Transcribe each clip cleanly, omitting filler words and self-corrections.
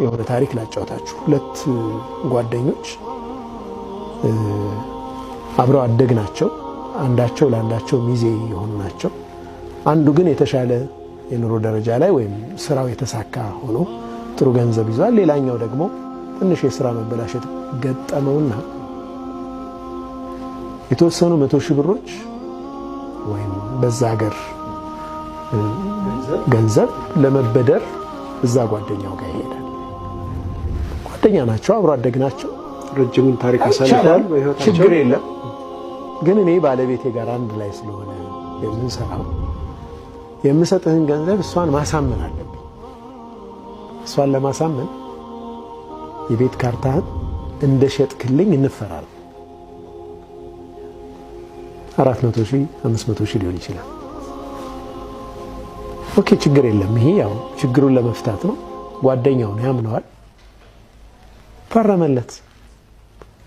የሆነ ታሪክ ላጫውታችሁ። ሁለት ጓደኞች አብረው አደግ ናቸው። አንዳቸው ለአንዳቸው ሚዜ የሆኑ ናቸው። አንዱ ግን የተሻለ የኑሮ ደረጃ ላይ ወይም ስራው የተሳካ ሆኖ ጥሩ ገንዘብ ይዟል። ሌላኛው ደግሞ ትንሽ የሥራ መበላሸት ገጠመውና የተወሰኑ 100,000 ብሮች ወይም በዛ ሀገር ገንዘብ ለመበደር እዛ ጓደኛው ጋር ይሄዳል። ጓደኛ ናቸው፣ አብሮ አደግ ናቸው። ረጅሙን ታሪክ አሳልፈዋል። ችግር የለም ግን እኔ ባለቤቴ ጋር አንድ ላይ ስለሆነ የምንሰራው የምሰጥህን ገንዘብ እሷን ማሳመን አለብኝ። እሷን ለማሳመን የቤት ካርታህን እንደሸጥክልኝ እንፈራለን። 400,000 500,000 ሊሆን ይችላል። ኦኬ ችግር የለም። ይሄ ያው ችግሩን ለመፍታት ነው። ጓደኛው ነው ያምነዋል። ፈረመለት።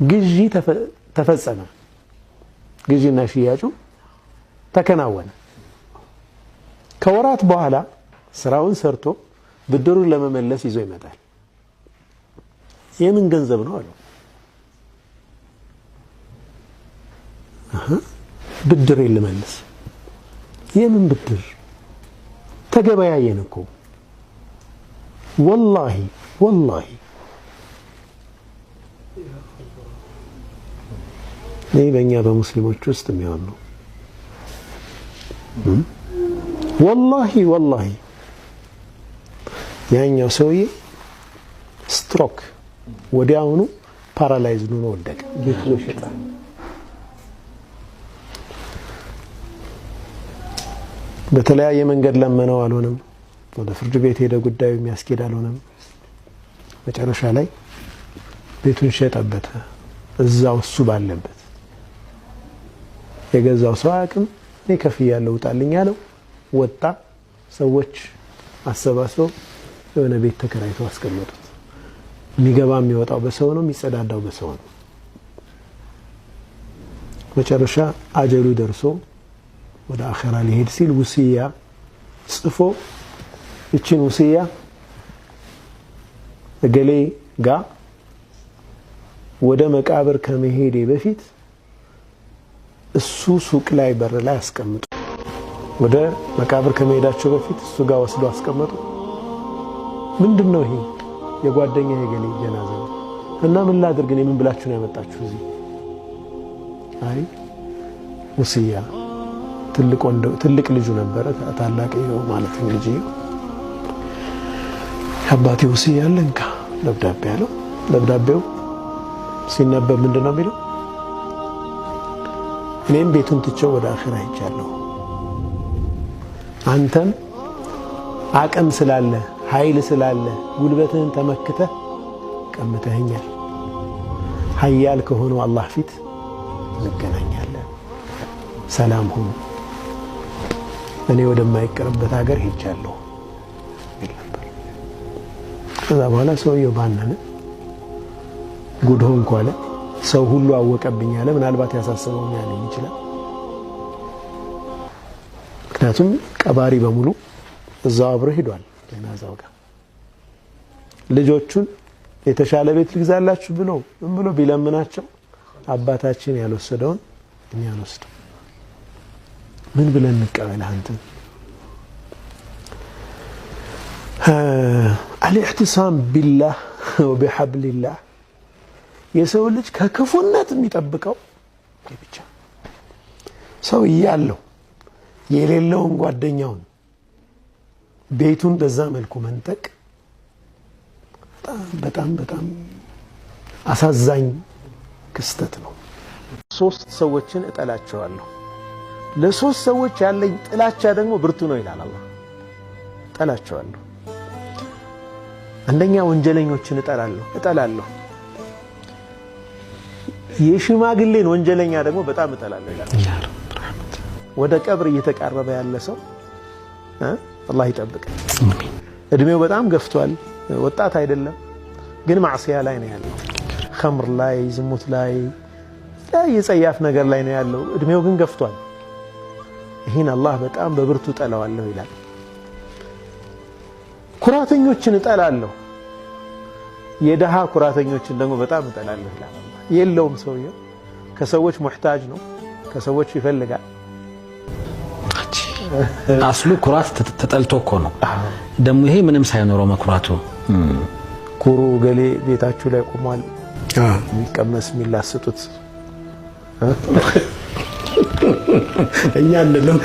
ግዢ ተፈጸመ። ግዢና ሽያጩ ተከናወነ። ከወራት በኋላ ስራውን ሰርቶ ብድሩን ለመመለስ ይዞ ይመጣል። የምን ገንዘብ ነው አለው። ብድር ልመልስ። የምን ብድር? ተገበያየን እኮ ወላሂ ይህ በእኛ በሙስሊሞች ውስጥ የሚሆን ነው። ወላሂ ያኛው ሰውዬ ስትሮክ ወዲያውኑ ፓራላይዝድ ሆኖ ወደቀ። ቤቱ ሸጣ። በተለያየ መንገድ ለመነው፣ አልሆነም። ወደ ፍርድ ቤት ሄደ፣ ጉዳዩ የሚያስኬድ አልሆነም። መጨረሻ ላይ ቤቱን ሸጠበት። እዛው እሱ ባለበት የገዛው ሰው አቅም እኔ ከፍያለሁ ውጣልኝ አለው። ወጣ። ሰዎች አሰባስበው የሆነ ቤት ተከራይተው አስቀመጡት። የሚገባ የሚወጣው በሰው ነው፣ የሚጸዳዳው በሰው ነው። መጨረሻ አጀሉ ደርሶ ወደ አኺራ ሊሄድ ሲል ውስያ ጽፎ እቺን ውስያ እገሌ ጋ ወደ መቃብር ከመሄዴ በፊት እሱ ሱቅ ላይ በር ላይ አስቀምጡ። ወደ መቃብር ከመሄዳቸው በፊት እሱ ጋር ወስዶ አስቀምጡ። ምንድነው ይሄ? የጓደኛ የገሌ ጀናዛ ነው እና ምን ላድርግ ነው? ምን ብላችሁ ነው ያመጣችሁ እዚህ? አይ ውስያ ትልቅ ልጁ ነበረ፣ ታላቅ ነው ማለት ነው ልጅ። አባቴ ውስያ አለንካ ደብዳቤ ያለው። ደብዳቤው ሲነበብ ምንድነው የሚለው? እኔም ቤቱን ትቼው ወደ አኺራ ሄጃለሁ። አንተም አቅም ስላለ ኃይል ስላለ ጉልበትህን ተመክተህ ቀምተኸኛል። ኃያል ከሆነው አላህ ፊት እንገናኛለን። ሰላም ሁኑ። እኔ ወደማይቀርበት ሀገር ሄጃለሁ ይል ነበር። ከዛ በኋላ ሰውየው ባነነ። ጉድ ሆንኩ አለ። ሰው ሁሉ አወቀብኝ አለ። ምናልባት ያሳሰበው ያለኝ ይችላል። ምክንያቱም ቀባሪ በሙሉ እዛው አብሮ ሄዷል ጀናዛው ጋር። ልጆቹን የተሻለ ቤት ልግዛላችሁ ብሎ ቢለምናቸው አባታችን ያልወሰደውን እኛ አንወስደው። ምን ብለን እንቀበል? አንተ አልኢህቲሳም ቢላህ ወቢሐብሊላህ የሰው ልጅ ከክፉነት የሚጠብቀው ብቻ ሰው እያለው የሌለውን ጓደኛውን ቤቱን በዛ መልኩ መንጠቅ በጣም አሳዛኝ ክስተት ነው። 3 ሰዎችን እጠላቸዋለሁ። ለ3 ሰዎች ያለኝ ጥላቻ ደግሞ ብርቱ ነው ይላል አላህ። እጠላቸዋለሁ። አንደኛ ወንጀለኞችን እጠላለሁ። የሽማግሌን ወንጀለኛ ደግሞ በጣም እጠላለሁ ይላል። ወደ ቀብር እየተቃረበ ያለ ሰው አላህ ይጠብቅ። እድሜው በጣም ገፍቷል፣ ወጣት አይደለም፣ ግን ማዕሲያ ላይ ነው ያለው። ኸምር ላይ፣ ዝሙት ላይ፣ የጸያፍ ነገር ላይ ነው ያለው። እድሜው ግን ገፍቷል። ይህን አላህ በጣም በብርቱ እጠላዋለሁ ይላል። ኩራተኞችን እጠላለሁ። የደሃ ኩራተኞችን ደግሞ በጣም እጠላለሁ ይላል አላህ። የለውም ሰውየው ከሰዎች ሙህታጅ ነው፣ ከሰዎች ይፈልጋል። አስሉ ኩራት ተጠልቶ እኮ ነው ደግሞ ይሄ ምንም ሳይኖረው መኩራቱ። ኩሩ ገሌ ቤታችሁ ላይ ቆሟል የሚቀመስ የሚላስጡት እኛ እንለም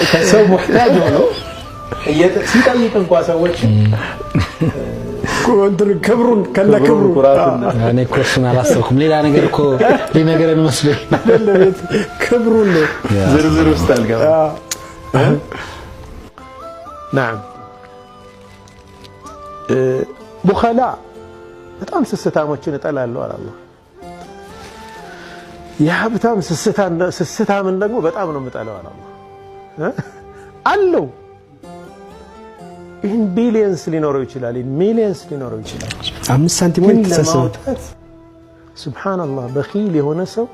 ከሰው ሙህታጅ ሆኖ ሲጠይቅ እንኳን ሰዎች ክብሩን ከነክብሩ እኔ እኮ እሱን አላሰብኩም። ሌላ ነገር እኮ ሊነገረን መስሎኝ ክብሩን ነው ዝርዝር ውስጥ አልገባም። نعم ቡኸላ በጣም ስስታሞችን እጠላለሁ አለ አላህ። የሀብታም ስስታምን ደግሞ በጣም ነው የምጠላው አለ አላህ። አለው ይህን ቢሊየንስ ሊኖረው ይችላል፣ ሚሊየንስ ሊኖረው ይችላል። 5 ሳንቲም ለማውጣት ሱብሃንአላህ በኺል የሆነ ሰው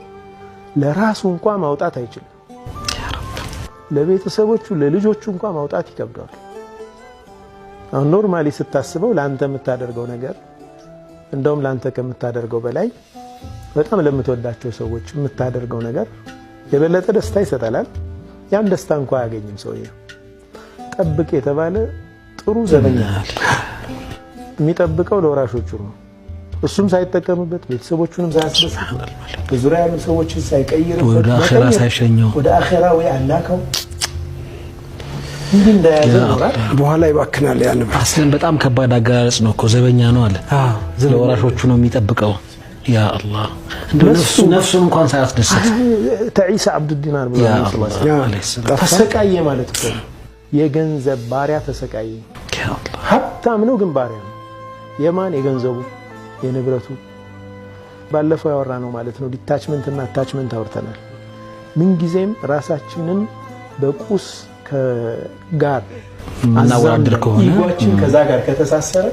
ለራሱ እንኳን ማውጣት አይችልም። ለቤተሰቦቹ ለልጆቹ እንኳን ማውጣት ይከብዳል። አሁን ኖርማሊ ስታስበው ለአንተ የምታደርገው ነገር እንደውም ለአንተ ከምታደርገው በላይ በጣም ለምትወዳቸው ሰዎች የምታደርገው ነገር የበለጠ ደስታ ይሰጣል። ያን ደስታ እንኳን አያገኝም ሰውየው። ጠብቅ የተባለ ጥሩ ዘበኛ የሚጠብቀው ለወራሾቹ ነው። እሱም ሳይጠቀምበት ቤተሰቦቹንም ሳያስደስት በዙሪያ ያሉ ሰዎችን ሳይቀይር ወደ አኺራ ሳይሸኘው ወደ አኺራ ወይ አላከው እንዲህ እንዳያዘ ኖራል። በኋላ ይባክናል። ያን አስለን በጣም ከባድ አገላለጽ ነው እኮ ዘበኛ ነው አለ። ለወራሾቹ ነው የሚጠብቀው። ያ አላህ እንደው ነፍሱን እንኳን ሳያስደስት ተዒሳ አብዱዲናር ብሎ ተሰቃየ ማለት እኮ የገንዘብ ባሪያ ተሰቃየ። ሀብታም ነው ግን ባሪያ ነው። የማን የገንዘቡ የንብረቱ ባለፈው ያወራ ነው ማለት ነው። ዲታችመንት እና አታችመንት አውርተናል። ምን ጊዜም ራሳችንን በቁስ ጋር እናወዳድር ከሆነ ኢጓችን ከዛ ጋር ከተሳሰረ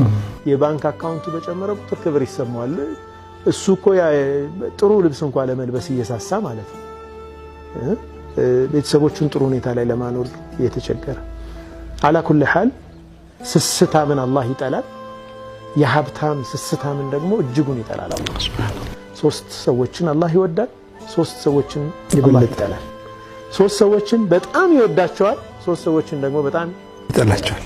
የባንክ አካውንቱ በጨመረ ቁጥር ክብር ይሰማዋል። እሱ እኮ ጥሩ ልብስ እንኳን ለመልበስ እየሳሳ ማለት ነው። ቤተሰቦቹን ጥሩ ሁኔታ ላይ ለማኖር እየተቸገረ አላ ኩል ሐል ስስታምን አላህ ይጠላል። የሀብታም ስስታምን ደግሞ እጅጉን ይጠላል አላህ ሱብሓነሁ። 3 ሰዎችን አላህ ይወዳል፣ 3 ሰዎችን አላህ ይጠላል። 3 ሰዎችን በጣም ይወዳቸዋል፣ 3 ሰዎችን ደግሞ በጣም ይጠላቸዋል።